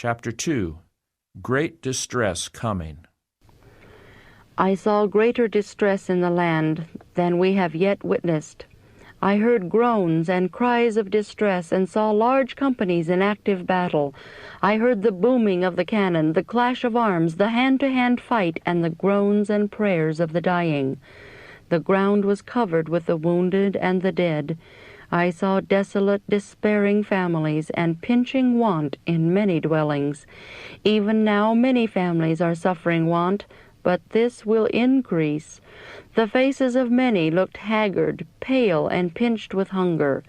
Chapter 2. Great Distress Coming. I saw greater distress in the land than we have yet witnessed. I heard groans and cries of distress and saw large companies in active battle. I heard the booming of the cannon, the clash of arms, the hand-to-hand fight, and the groans and prayers of the dying. The ground was covered with the wounded and the dead. I saw desolate, despairing families and pinching want in many dwellings. Even now many families are suffering want, but this will increase. The faces of many looked haggard, pale, and pinched with hunger.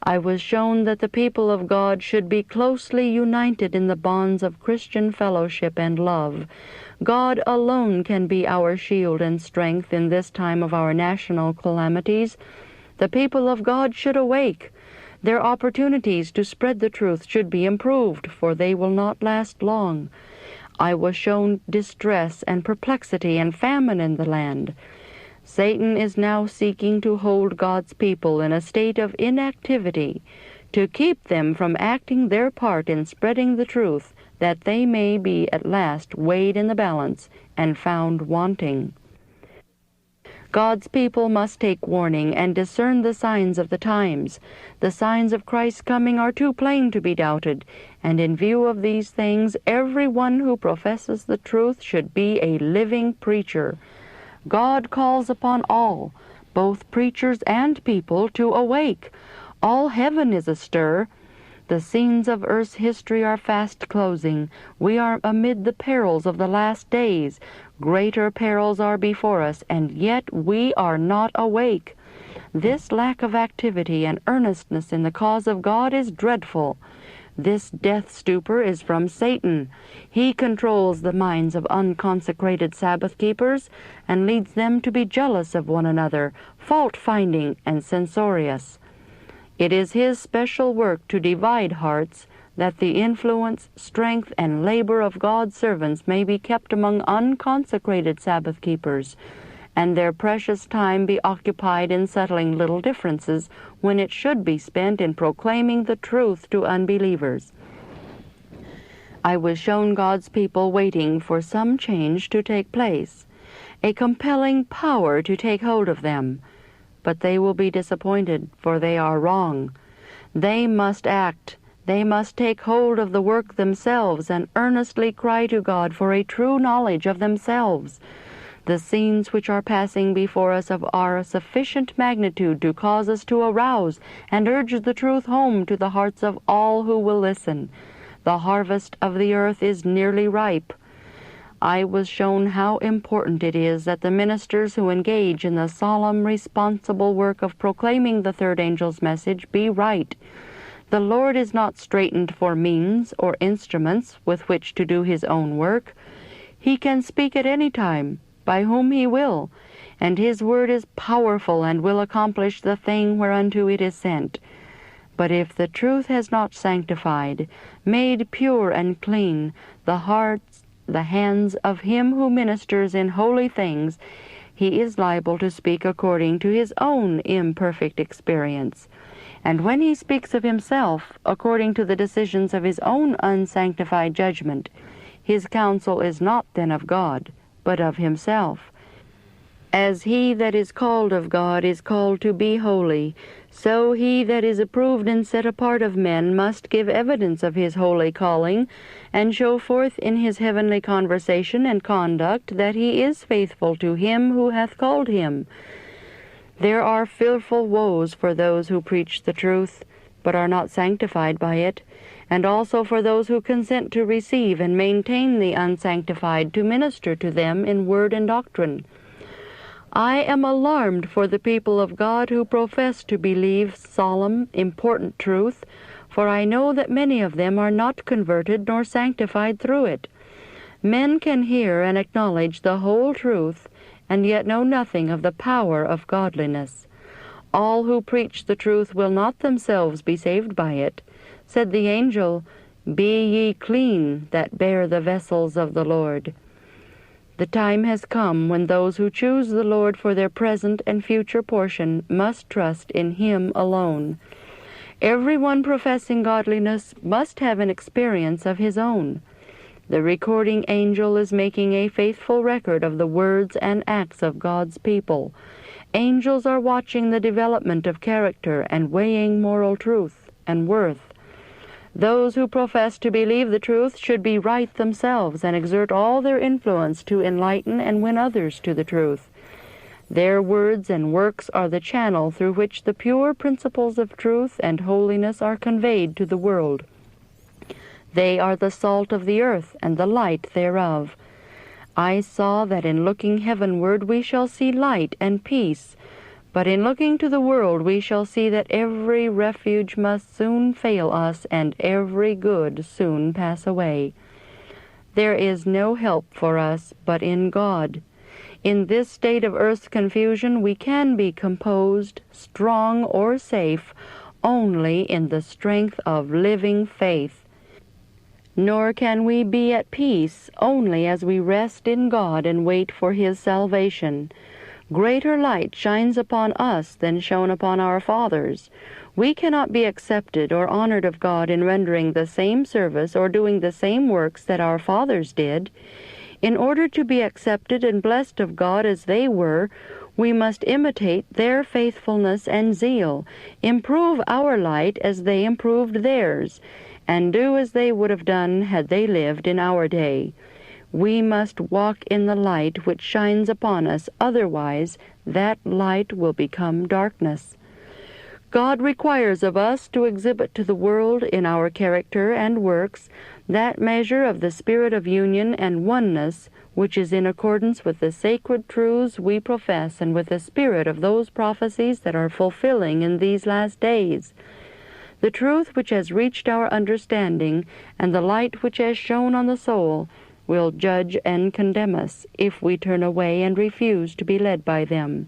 I was shown that the people of God should be closely united in the bonds of Christian fellowship and love. God alone can be our shield and strength in this time of our national calamities. The people of God should awake. Their opportunities to spread the truth should be improved, for they will not last long. I was shown distress and perplexity and famine in the land. Satan is now seeking to hold God's people in a state of inactivity, to keep them from acting their part in spreading the truth, that they may be at last weighed in the balance and found wanting. God's people must take warning and discern the signs of the times. The signs of Christ's coming are too plain to be doubted, and in view of these things, everyone who professes the truth should be a living preacher. God calls upon all, both preachers and people, to awake. All heaven is astir. The scenes of earth's history are fast closing. We are amid the perils of the last days. Greater perils are before us, and yet we are not awake. This lack of activity and earnestness in the cause of God is dreadful. This death stupor is from Satan. He controls the minds of unconsecrated Sabbath keepers and leads them to be jealous of one another, fault-finding, and censorious. It is his special work to divide hearts, that the influence, strength, and labor of God's servants may be kept among unconsecrated Sabbath keepers, and their precious time be occupied in settling little differences when it should be spent in proclaiming the truth to unbelievers. I was shown God's people waiting for some change to take place, a compelling power to take hold of them. But they will be disappointed, for they are wrong. They must act. They must take hold of the work themselves and earnestly cry to God for a true knowledge of themselves. The scenes which are passing before us are of sufficient magnitude to cause us to arouse and urge the truth home to the hearts of all who will listen. The harvest of the earth is nearly ripe. I was shown how important it is that the ministers who engage in the solemn, responsible work of proclaiming the third angel's message be right. The Lord is not straitened for means or instruments with which to do his own work. He can speak at any time, by whom he will, and his word is powerful and will accomplish the thing whereunto it is sent. But if the truth has not sanctified, made pure and clean, the hands of him who ministers in holy things, he is liable to speak according to his own imperfect experience. And when he speaks of himself, according to the decisions of his own unsanctified judgment, his counsel is not then of God, but of himself. As he that is called of God is called to be holy, so he that is approved and set apart of men must give evidence of his holy calling, and show forth in his heavenly conversation and conduct that he is faithful to him who hath called him. There are fearful woes for those who preach the truth, but are not sanctified by it, and also for those who consent to receive and maintain the unsanctified to minister to them in word and doctrine. I am alarmed for the people of God who profess to believe solemn, important truth, for I know that many of them are not converted nor sanctified through it. Men can hear and acknowledge the whole truth, and yet know nothing of the power of godliness. All who preach the truth will not themselves be saved by it. Said the angel, "Be ye clean that bear the vessels of the Lord." The time has come when those who choose the Lord for their present and future portion must trust in him alone. Everyone professing godliness must have an experience of his own. The recording angel is making a faithful record of the words and acts of God's people. Angels are watching the development of character and weighing moral truth and worth. Those who profess to believe the truth should be right themselves and exert all their influence to enlighten and win others to the truth. Their words and works are the channel through which the pure principles of truth and holiness are conveyed to the world. They are the salt of the earth and the light thereof. I saw that in looking heavenward we shall see light and peace, but in looking to the world we shall see that every refuge must soon fail us and every good soon pass away. There is no help for us but in God. In this state of earth's confusion we can be composed, strong, or safe only in the strength of living faith. Nor can we be at peace only as we rest in God and wait for His salvation. Greater light shines upon us than shone upon our fathers. We cannot be accepted or honored of God in rendering the same service or doing the same works that our fathers did. In order to be accepted and blessed of God as they were, we must imitate their faithfulness and zeal, improve our light as they improved theirs, and do as they would have done had they lived in our day. We must walk in the light which shines upon us, otherwise that light will become darkness. God requires of us to exhibit to the world in our character and works that measure of the spirit of union and oneness which is in accordance with the sacred truths we profess and with the spirit of those prophecies that are fulfilling in these last days. The truth which has reached our understanding and the light which has shone on the soul will judge and condemn us if we turn away and refuse to be led by them.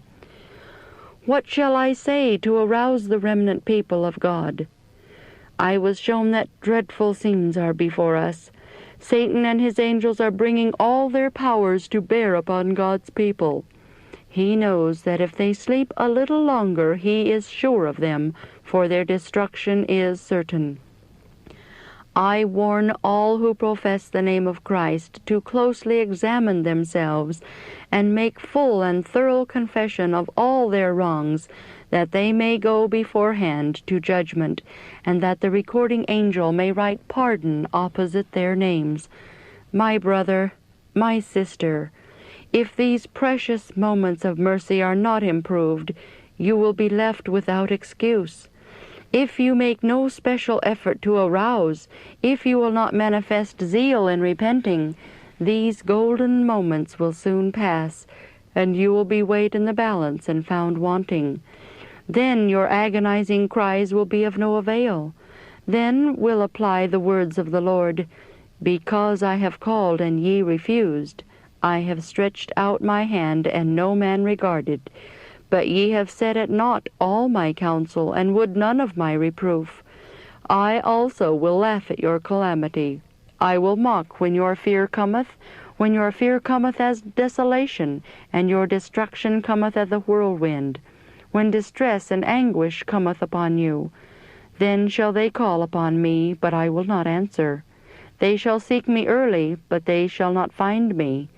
What shall I say to arouse the remnant people of God? I was shown that dreadful scenes are before us. Satan and his angels are bringing all their powers to bear upon God's people. He knows that if they sleep a little longer, he is sure of them, for their destruction is certain. I warn all who profess the name of Christ to closely examine themselves and make full and thorough confession of all their wrongs, that they may go beforehand to judgment, and that the recording angel may write pardon opposite their names. My brother, my sister, if these precious moments of mercy are not improved, you will be left without excuse. If you make no special effort to arouse, if you will not manifest zeal in repenting, these golden moments will soon pass, and you will be weighed in the balance and found wanting. Then your agonizing cries will be of no avail. Then will apply the words of the Lord, "Because I have called and ye refused, I have stretched out my hand, and no man regarded. But ye have set at naught all my counsel, and would none of my reproof. I also will laugh at your calamity. I will mock when your fear cometh as desolation, and your destruction cometh as a whirlwind, when distress and anguish cometh upon you. Then shall they call upon me, but I will not answer. They shall seek me early, but they shall not find me.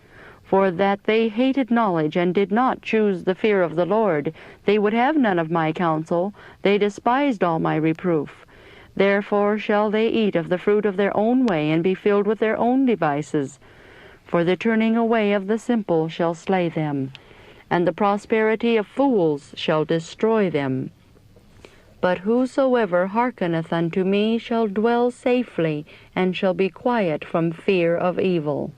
For that they hated knowledge, and did not choose the fear of the Lord, they would have none of my counsel, they despised all my reproof. Therefore shall they eat of the fruit of their own way, and be filled with their own devices. For the turning away of the simple shall slay them, and the prosperity of fools shall destroy them. But whosoever hearkeneth unto me shall dwell safely, and shall be quiet from fear of evil."